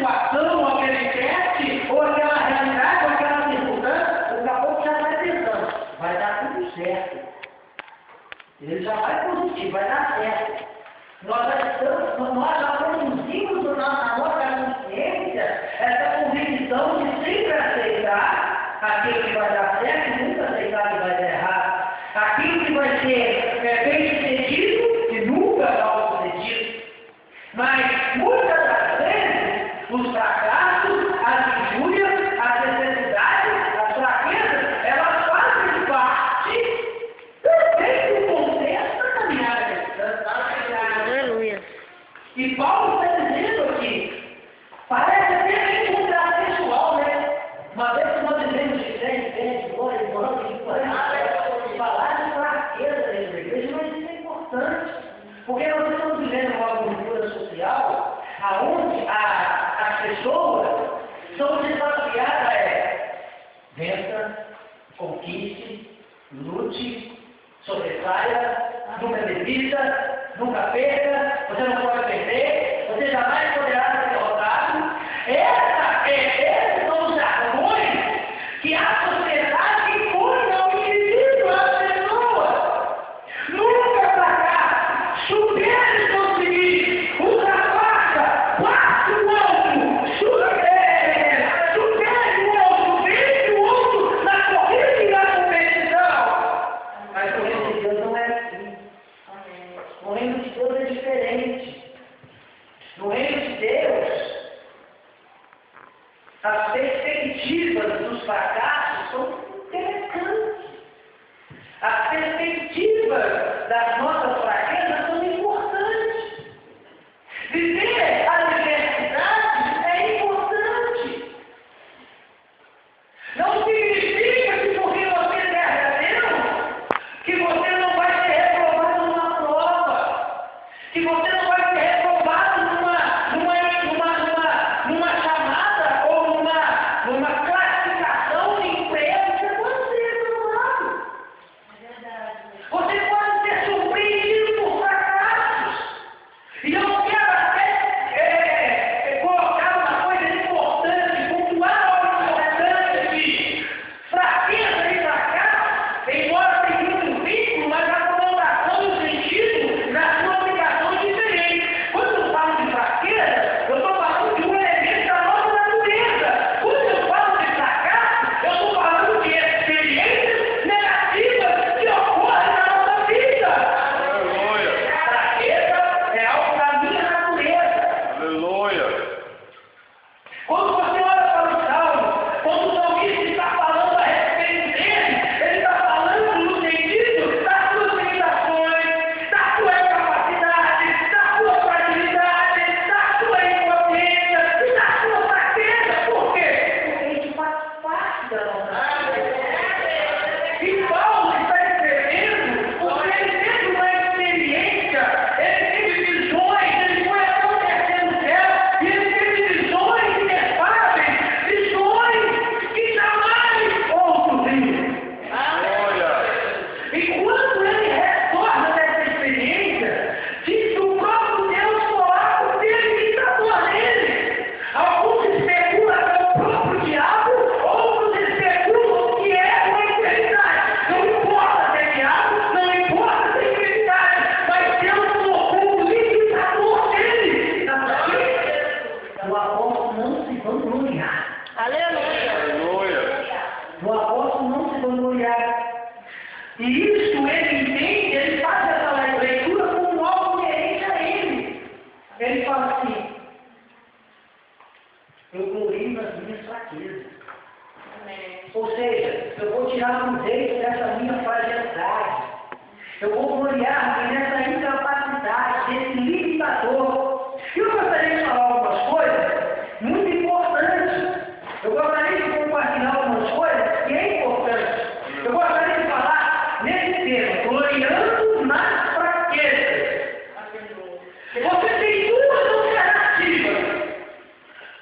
situação, ou aquele teste, ou aquela realidade, ou aquela circunstância, daqui a pouco já vai pensando, vai dar tudo certo. Ele já vai positivo, vai dar certo. Nós já produzimos na nossa consciência essa convicção de sempre aceitar aquilo que vai dar certo e nunca aceitar que vai dar errado. Aquilo que vai ser bem sucedido e nunca mal sucedido. Mas muitas das vezes os fracassos, as injúrias, as necessidades, as fraquezas, elas fazem parte também do contexto da caminhada cristã. Aleluia. E Paulo está dizendo aqui, parece até meio contrassensual, né? Uma vez que nós dizemos de fé em fé, de glória em glória, falar de fraqueza dentro da igreja, mas isso é importante. Porque nós estamos vivendo uma cultura social onde as pessoas são desafiadas vença, conquiste, lute, sobressaia, nunca desista, nunca perca, você não pode perder, você jamais poderá ser derrotado. Esses são os jargões que a sociedade impõe ao indivíduo, às pessoas. Nunca fracasse, supere seus limites, ultrapassa, passe o outro, supere o outro, vence o outro na corrida e na competição. Mas o reino de Deus não é assim. O reino de Deus é diferente. No reino de Deus, as perspectivas dos fracassos são interessantes. As perspectivas das nossas fraquezas são importantes. Viver a diversidade é importante. Não significa que porque você serve a Deus, que você não vai ser reprovado numa prova, que você não vai ser reprovado numa chamada ou numa classificação de emprego, você pode ser reprovado. Você pode ser surpreendido por fracassos. E eu quero até colocar uma coisa importante, pontuar algo importante aqui. Fraqueza e fracasso, embora tenha muito vínculo, mas a conotação e o sentido na sua aplicação é diferente. Quando eu falo de fraqueza, eu estou falando de um elemento da nossa natureza. Quando eu falo de fracasso, eu estou falando de experiências negativas que ocorrem na nossa vida. Aleluia. Fraqueza é algo da minha natureza. Aleluia. Quando você olha para o Salmo, quando o salmista está falando a respeito dele, ele está falando no sentido das suas limitações, da sua incapacidade, da sua fragilidade, da sua impotência e da sua fraqueza. Por quê? Porque isso faz parte da nossa vida. E Paulo está escrevendo porque ele teve uma experiência, ele teve visões, ele foi até o terceiro céu, e ele teve visões inefáveis, visões que jamais outros viram. Aleluia. E quando ele retorna dessa experiência, diz que o próprio Deus coloca o limitador nele. Alguns especulam que é o próprio diabo, outros especulam que é uma enfermidade. Não importa se é diabo, não importa se é enfermidade, mas Deus colocou o limitador nele. O apóstolo não se vangloriar. Aleluia. Aleluia. O apóstolo não se vangloriar. E isso ele entende, ele faz essa leitura como algo inerente a ele. Ele fala assim, eu glorio nas minhas fraquezas. Ou seja, eu vou tirar proveito dessa minha fragilidade. Eu vou gloriar nessa incapacidade, desse limitador. E eu gostaria de falar algumas coisas muito importantes. Eu gostaria de compartilhar algumas coisas que é importante. Eu gostaria de falar nesse tema, gloriando nas fraquezas. Você tem duas alternativas.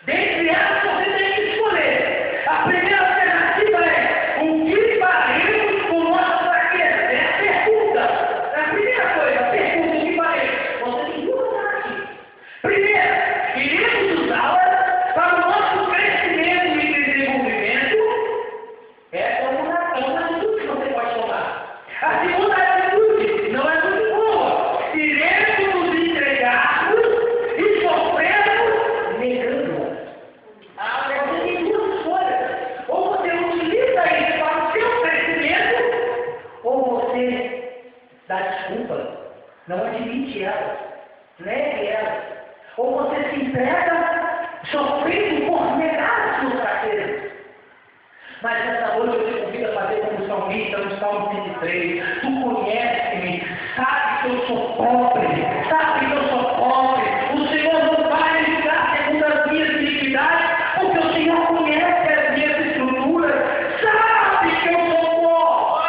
Dentre elas, você tem que escolher. A primeira alternativa é o que faremos com nossa fraqueza? É a pergunta. É a primeira coisa, a pergunta, o que faremos? Você tem duas alternativas. Primeiro, iremos usá-las para o nosso crescimento e desenvolvimento, essa é uma atitude que você pode tomar. A segunda atitude não é muito boa. Iremos nos entregarmos e sofrermos negando. Você tem duas escolhas. Ou você utiliza isso para o seu crescimento, ou você dá desculpa. Não admite ela. Negue ela. Ou você se entrega sofrendo por negar as suas fraquezas. Mas nessa noite eu te convido a fazer como o salmista no Salmo 23. Tu conhece-me, sabe que eu sou pobre, sabe que eu sou pobre. O Senhor não vai me dar segundo as minhas iniquidades, porque o Senhor conhece as minhas estruturas, sabe que eu sou pobre.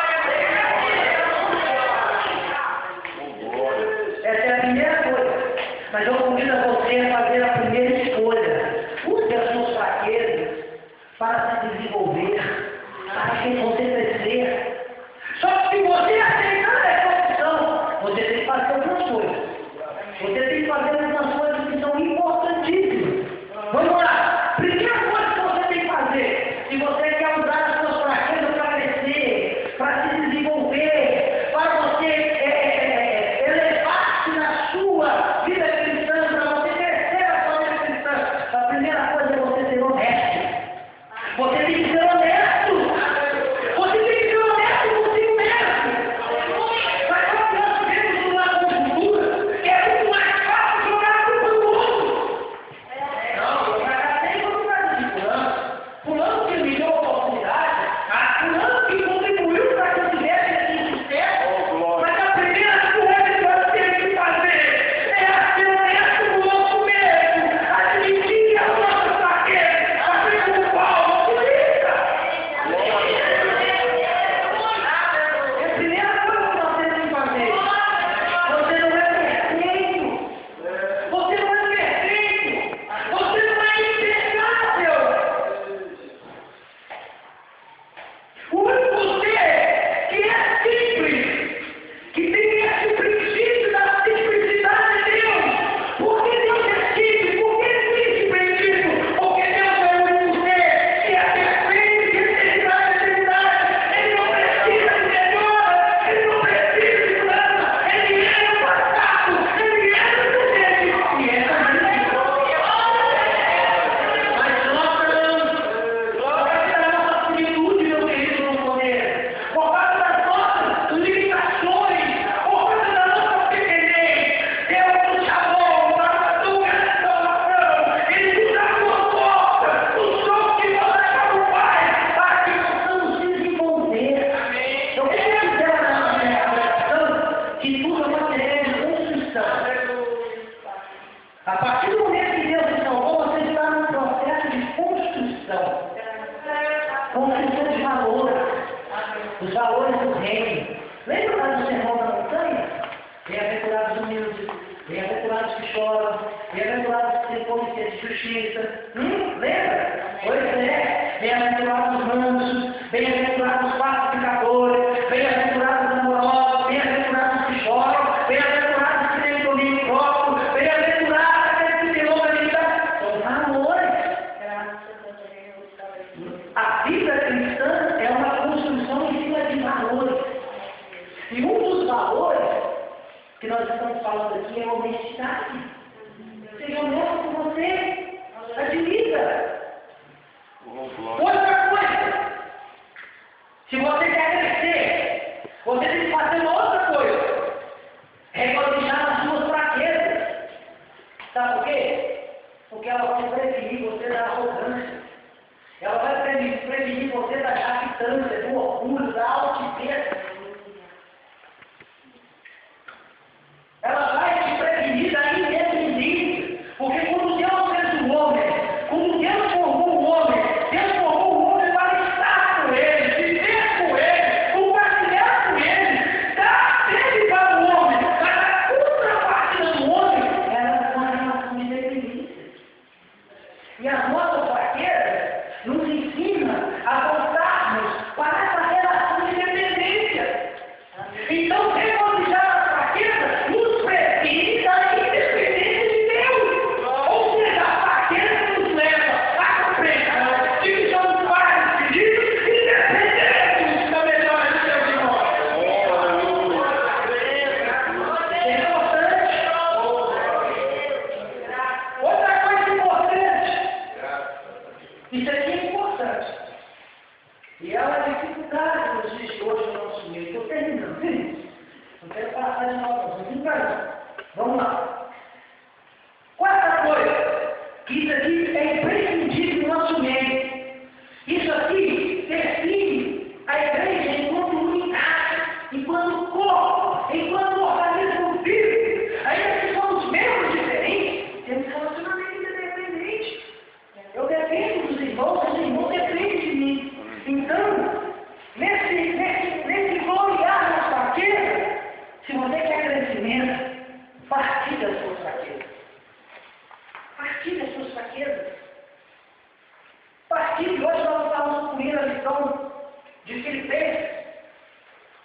Essa é a primeira coisa. Mas eu convido a você a fazer a primeira escolha. Use as suas fraquezas para se desenvolver, para que você crescer. Só que se você aceitar essa opção, você tem que fazer outras coisas. Você tem que fazer algumas coisas que são importantíssimas. Vamos lá. Primeira coisa que você tem que fazer, se você quer usar as suas fraquezas para crescer, para se desenvolver, para você elevar-se na sua vida cristã, para você crescer a sua vida cristã, a primeira coisa é você ser honesto. Você tem que ser honesto. Você tem que ser honesto consigo mesmo. Mas quando nós vivemos numa conjuntura, é muito mais fácil jogar a culpa no outro. Não, eu fracassei por causa de fulano. Fulano que me deu a oportunidade. Fulano que contribuiu para que eu tivesse esse sucesso. Mas a primeira coisa que nós temos que fazer é ser honesto conosco mesmo. Admitir que a nossa fraqueza, assim como Paulo. A partir do momento que Deus te salvou, você está num processo de construção. Construção de valores. Os valores do reino. Lembra lá do sermão da montanha? Bem-aventurados os humildes, bem-aventurados que choram, bem-aventurados que têm fome e sede de justiça. Lembra? Pois é. Bem-aventurados os mansos, bem-aventurados os pacificadores, bem-aventurados os amorosos, bem-aventurados que choram, bem-aventurados que têm domínio próprio, bem-aventurados aqueles que têm longanimidade. São valores. A vida cristã é uma construção em cima de valores. E um dos valores que nós estamos falando aqui é a honestidade. Seja honesto com você. Admita. Outra coisa. Se você quer crescer, você tem que fazer uma outra coisa. Regozijar as suas fraquezas. Sabe por quê? Porque ela vai prevenir você da arrogância. Ela vai prevenir você da jactância, do orgulho, da altivez. Ela vai te prevenir da independência. Porque quando Deus fez o homem, quando Deus formou o homem para estar com ele, viver com ele, compartilhar com ele, dar sempre para o homem, mas a contrapartida do homem era uma relação de dependência. E as nossas fraquezas nos ensinam a voltarmos para essa relação de dependência. Então, regozijar as fraquezas nos previne da independência de Deus. Ou seja, a fraqueza nos leva mas não. Vamos lá. Quarta coisa, que isso aqui é imprescindível no nosso meio. Isso aqui define a igreja enquanto unidade, enquanto corpo, enquanto organismo vivo. Ainda que somos membros diferentes, temos relacionamento independente. Eu dependo dos irmãos, os irmãos dependem de mim. Então, nesse gloriar nas fraquezas, se você quer crescimento, partilhe as suas fraquezas. Partilhe as suas fraquezas. Partilhe. Hoje nós estávamos comigo a lição de Filipenses.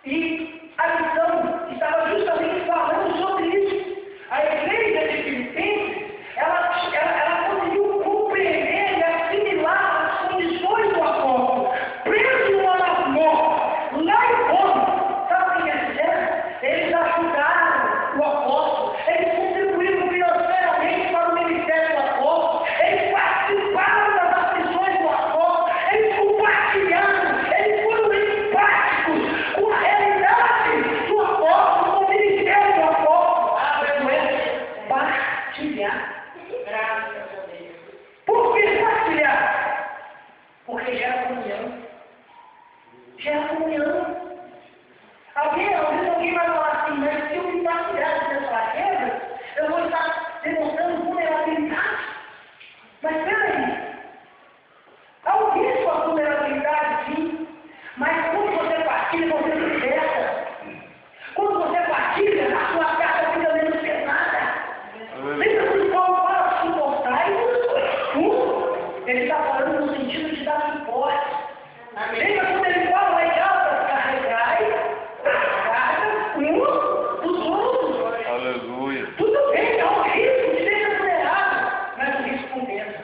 E a lição estava justamente falando sobre isso. A igreja de Filipenses, ela conseguiu compreender e assimilar as condições do apóstolo. Preso em uma masmorra, lá em Roma, sabe o que eles fizeram? Eles ajudaram o apóstolo, eles contribuíram financeiramente para o ministério do apóstolo, eles participaram das aflições do apóstolo, eles compartilharam, eles foram empáticos com a realidade do apóstolo, com o ministério do apóstolo. Partilhar. Graças a Deus. Por que partilhar? Porque gera comunhão. Gera comunhão. Alguém vai falar assim, mas se eu me partilhar dessas fraquezas, eu vou estar demonstrando vulnerabilidade. Mas peraí, há um risco à vulnerabilidade, sim, mas quando você partilha, você se liberta. Quando você partilha, a sua carga fica menos pesada. Lembra quando Paulo fala suportar e ele está falando no sentido de dar suporte. Lembra quando ele fala lá em Gálatas, carregai a carga dos outros. Aleluia. Tudo bem, há um risco de ser vulnerável, mas o risco compensa.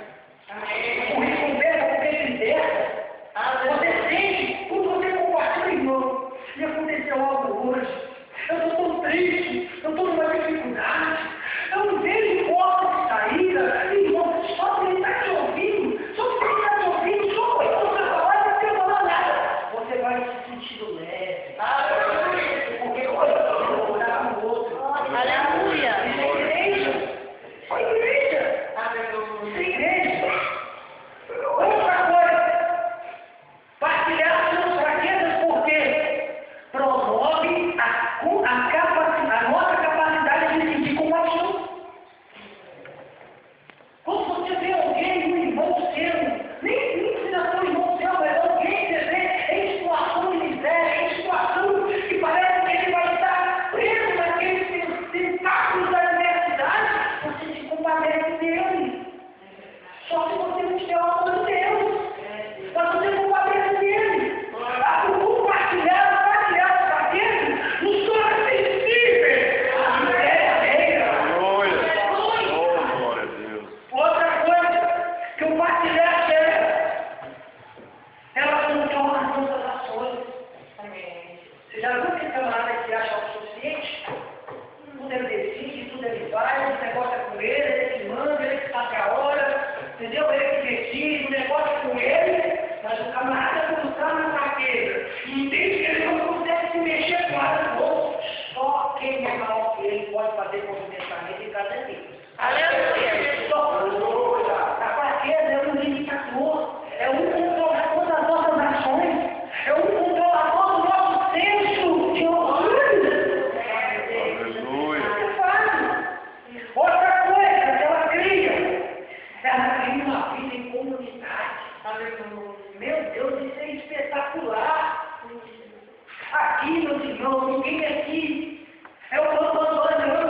O risco compensa porque ele liberta. Você sente, quando você compartilha, irmão, e aconteceu algo hoje. Eu estou tão triste, eu estou numa dificuldade, eu não vejo porta de saída, irmão, só que ele está te ouvindo, só que ele está te ouvindo, só que você falar e não falar nada. Você vai se sentindo leve. Porque olha, orar com o outro. Aleluia. Isso é igreja. Foi igreja. Isso é igreja. Outra coisa, partilhar suas fraquezas porque promove a nossa capacidade de sentir compaixão. Quando você vê alguém, um irmão seu, nem precisa ser um irmão seu, mas alguém que você vê em situação de miséria, em situação que parece que ele vai estar preso naqueles tentáculos da adversidade, você se compadece dele. Só se você não tiver o amor de Deus. Mas você compadece dele. Compartilhar as fraquezas nos torna sensíveis à miséria alheia. Aleluia. Oh, glória a Deus. Outra coisa que o partilhar gera, ela controla as nossas ações. Você já viu aquele camarada que acha o suficiente? Tudo ele decide, tudo ele faz, o negócio é com ele que manda, ele que sabe a hora, entendeu? Ele que decide, o negócio é com ele, mas o camarada quando está na fraqueza e entende que ele não consegue se mexer com nada do outro, só quem é maior que ele pode fazer movimentamento em cada dia. Aleluia. A fraqueza é um limitador, é um controlador das nossas ações, é um controlador do nosso senso de orgulho. Aleluia. É fácil. Outra coisa que ela cria uma vida em comunidade. Meu Deus, isso é espetacular. Aqui, meus irmãos, ninguém aqui é o Pantanal,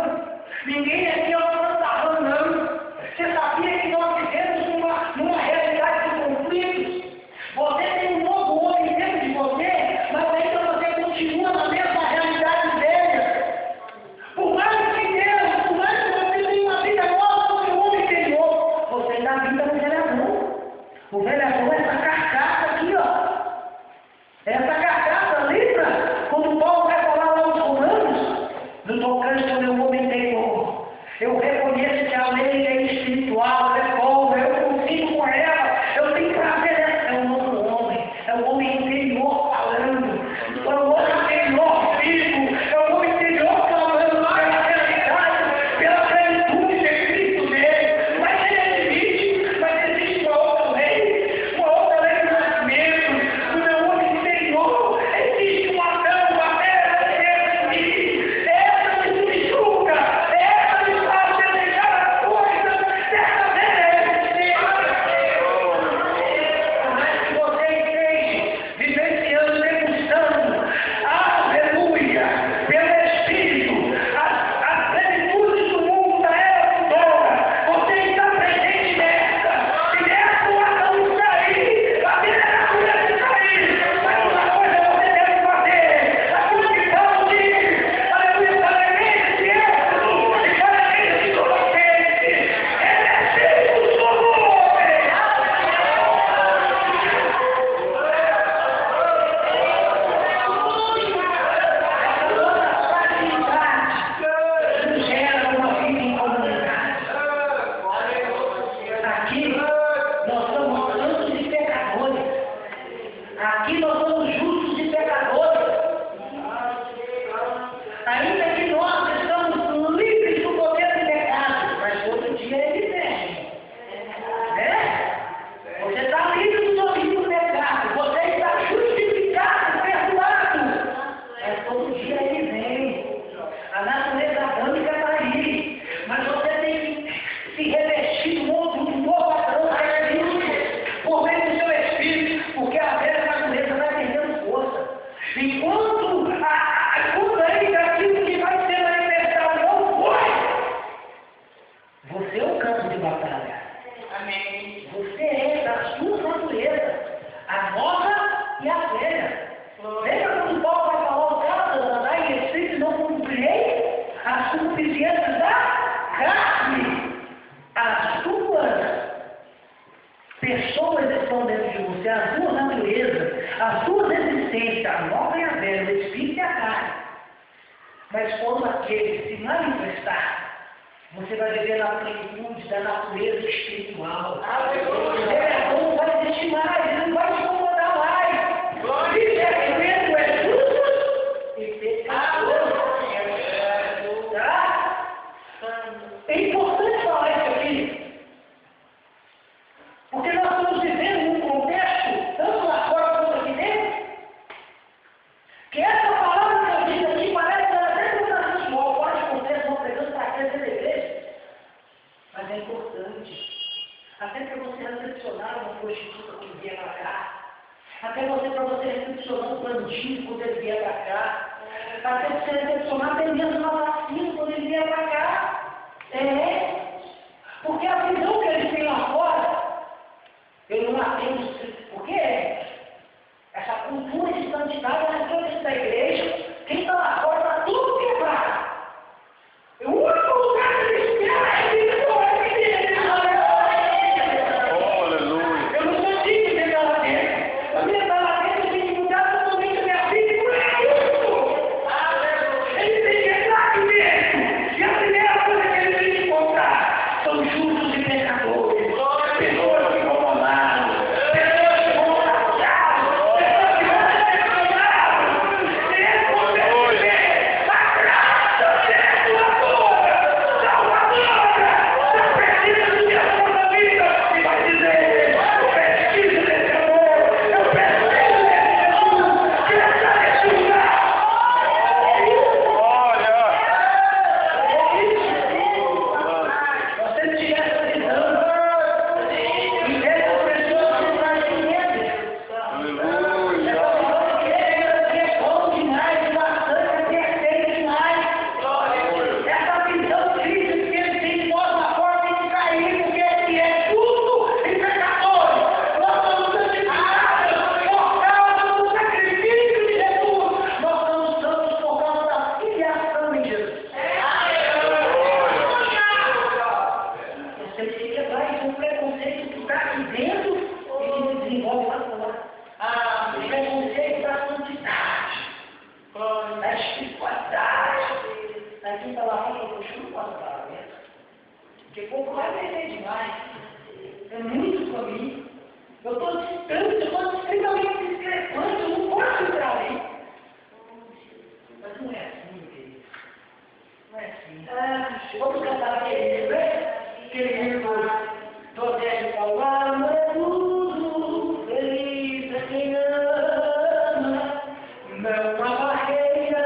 ninguém aqui é o Pantanal, não. Você sabia que nós vivemos numa realidade de conflitos? Você tem um novo homem dentro de você, mas ainda você continua na mesma realidade velha. Por mais que Deus, por mais que você tenha uma vida nova no seu homem interior, você ainda habita no velho amor. O velho amor é essa carcaça aqui, ó. Essa carcaça, lembra? Quando Paulo vai falar lá aos Romanos, no tocante ao meu homem interior, eu reconheço que a lei é espiritual, é boa, eu consigo com ela, eu tenho prazer nela. É um novo homem, é o homem interior falando, é o homem interior vivo, é o homem interior falando. Aqui nós somos santos e pecadores. Aqui nós somos justos e pecadores. Ainda que nós estamos livres do poder do pecado, mas outro dia ele vem. Você está livre do domínio do pecado. Você está justificado, perdoado. Mas todo dia ele vem. A natureza adâmica está aí. Mas você tem que se revestir de um novo padrão de Cristo por meio do seu Espírito, porque a velha natureza vai perdendo força. Enquanto ainda aquilo que vai ser manifestado não foi, você é o campo de batalha. Amém. Você é da sua natureza, a nova e a velha. Lembra quando Paulo vai falar o caso, andar em espírito e não cumprirei as concupiscências da carne? As suas pessoas estão dentro de você, a sua natureza, a sua existência, a nova e a velha, o espírito e a carne. Mas quando aquele se manifestar, você vai viver na plenitude da natureza espiritual. Ele não vai existir mais, ele não vai te incomodar mais. Discernimento é justo e pecador. Tá? É importante falar isso aqui. Porque nós estamos vivendo num contexto, tanto lá fora quanto aqui dentro, que essa palavra que eu disse aqui parece que ela até não está assim, pode acontecer, não pregando para aquecer da igreja. Mas é importante. Até para você recepcionar uma prostituta quando vier para cá. Até para você recepcionar um bandido quando ele vier para cá. Até você recepcionar até mesmo um assassino quando ele vier para cá. Porque a visão que eles têm lá fora, eu não atendo. Por quê? Essa cultura de santidade, ela entrou dentro da igreja. Quem está lá fora está tudo quebrado. O único lugar que eles querem é Cristo. Aleluia. Eu não consigo viver lá dentro. A minha está lá dentro, tem que mudar totalmente a minha vida e por isso. Ele tem que entrar aqui dentro. E a primeira coisa que ele tem que encontrar são justos e pecadores. Pessoas que vão amar. Pessoas que vão trabalhar. Pessoas que vão ser transformadas. Se você tiver a graça perdoadora, salvadora, não precisa de Deus na sua vida e vai dizer: eu preciso desse amor, eu preciso desse Jesus, que essa ressuscitar. Você tinha essa visão e essas pessoas que trazem medo. Aleluia. É bom demais, bastante, é perfeito demais. Essa visão crítica que ele tem de nós na forma de cair, porque ele é justo e pecador. Nós somos santificados por causa do sacrifício de Jesus. Nós somos santos por causa da filiação em Jesus. Você tem que quebrar esse preconceito que está aqui dentro e que se desenvolve lá fora. O preconceito da santidade, da espiritualidade. Aí quem está lá fora, eu não posso falar mesmo. Porque pouco vai beber demais. É muito comigo. Eu estou distante, eu estou extremamente discrepante, eu não posso entrar ali. Mas não é assim, querido. Não é assim. Vamos cantar aquele livro, né? Aquele livro do Odete Paulo, não é tudo feliz é quem ama, não há barreira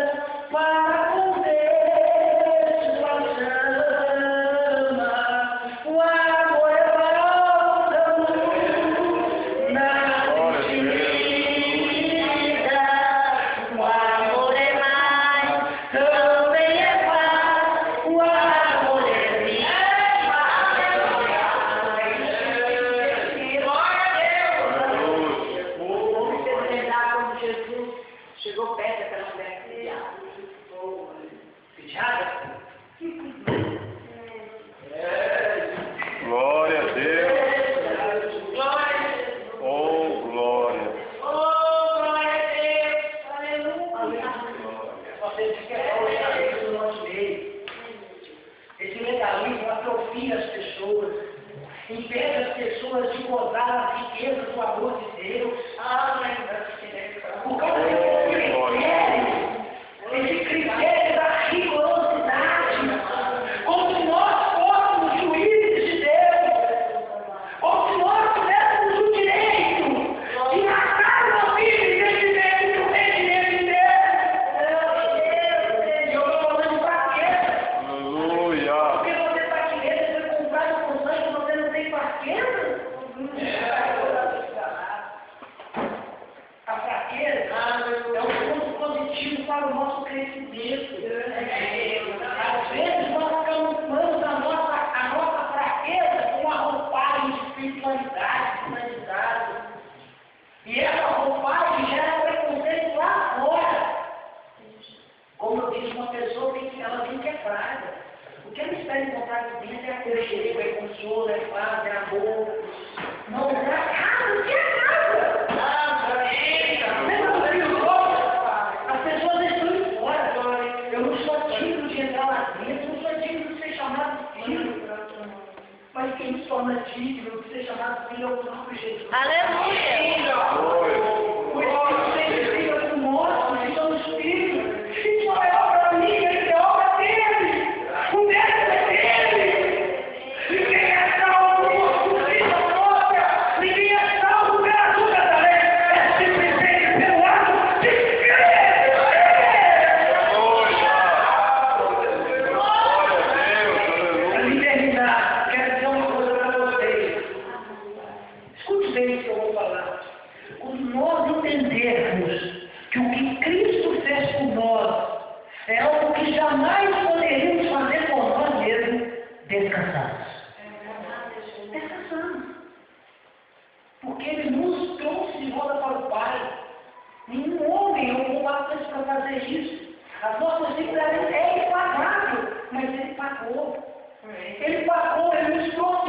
para conter sua chama, o amor as pessoas de gozar as riquezas do amor de Deus. Por causa desse critério da rigorosidade, como se nós fôssemos juízes de Deus, como se nós tivéssemos o direito de matar uma filha e defender o rendimento de Deus. E eu estou falando de fraqueza. Aleluia. Porque você está querendo ser comprado com sangue e você não tem fraqueza? A fraqueza é um ponto positivo para o nosso crescimento. Às vezes nós camuflamos a nossa fraqueza com uma roupagem de espiritualidade, humanidade. E essa roupagem gera preconceito lá fora. Como eu disse, uma pessoa ela tem que é fraca. O que ela espera encontrar aqui dentro é aconchego, é consolo, é paz, é amor. Não é nada, não é nada. Lembra do filho Ló? As pessoas estão indo fora. Eu não sou digno de entrar lá dentro, não sou digno de ser chamado filho. Mas quem se torna digno de ser chamado filho é o próprio Jesus. Aleluia. O Espírito fica com nós, nós somos filhos. Isso é obra minha, isso é obra dele. O mérito é dele. Ninguém é salvo por vida própria. Ninguém é salvo pela sua tarefa. É simplesmente pelo ato de crer. Para me terminar, quero dizer uma coisa para vocês. Escute bem o que eu vou falar. Quando nós entendermos que o que Cristo fez por nós é algo que jamais poderíamos fazer por nós mesmos, descansamos. Descansamos. Porque Ele nos trouxe de volta para o Pai. Nenhum homem ocupou acesso para fazer isso. As nossas vidas é impagável, mas Ele pagou. Ele pagou, Ele nos trouxe